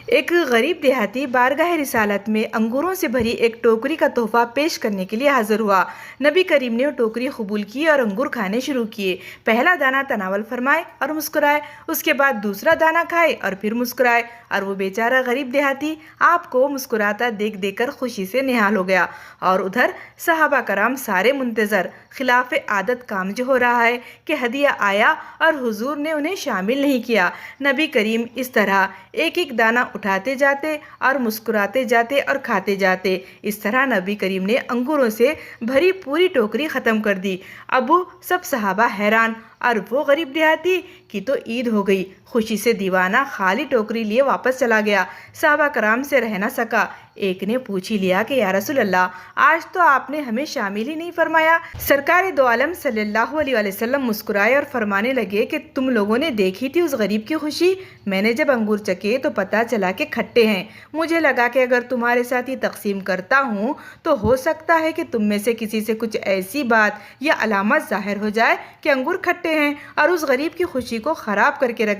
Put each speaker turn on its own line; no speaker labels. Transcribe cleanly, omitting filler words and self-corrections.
ایک غریب دیہاتی بارگاہ رسالت میں انگوروں سے بھری ایک ٹوکری کا تحفہ پیش کرنے کے لیے حاضر ہوا۔ نبی کریم نے وہ ٹوکری قبول کی اور انگور کھانے شروع کیے۔ پہلا دانہ تناول فرمائے اور مسکرائے، اس کے بعد دوسرا دانہ کھائے اور پھر مسکرائے، اور وہ بیچارہ غریب دیہاتی آپ کو مسکراتا دیکھ دیکھ کر خوشی سے نہال ہو گیا۔ اور ادھر صحابہ کرام سارے منتظر، خلاف عادت کام جو ہو رہا ہے کہ ہدیہ آیا اور حضور نے انہیں شامل نہیں کیا۔ نبی کریم اس طرح ایک ایک دانہ اٹھاتے جاتے اور مسکراتے جاتے اور کھاتے جاتے۔ اس طرح نبی کریم نے انگوروں سے بھری پوری ٹوکری ختم کر دی۔ اب سب صحابہ حیران، اور وہ غریب دیہاتی کی تو عید ہو گئی، خوشی سے دیوانہ خالی ٹوکری لیے واپس چلا گیا۔ صحابہ کرام سے رہ نہ سکا، ایک نے پوچھ ہی لیا کہ یا رسول اللہ، آج تو آپ نے ہمیں شامل ہی نہیں فرمایا۔ سرکار دو عالم صلی اللہ علیہ وآلہ وسلم مسکرائے اور فرمانے لگے کہ تم لوگوں نے دیکھی تھی اس غریب کی خوشی؟ میں نے جب انگور چکھے تو پتہ چلا کہ کھٹے ہیں۔ مجھے لگا کہ اگر تمہارے ساتھ یہ تقسیم کرتا ہوں تو ہو سکتا ہے کہ تم میں سے کسی سے کچھ ایسی بات یا علامت ظاہر ہو جائے کہ انگور کھٹے ہیں اور اس غریب کی خوشی کو خراب کر کے رکھ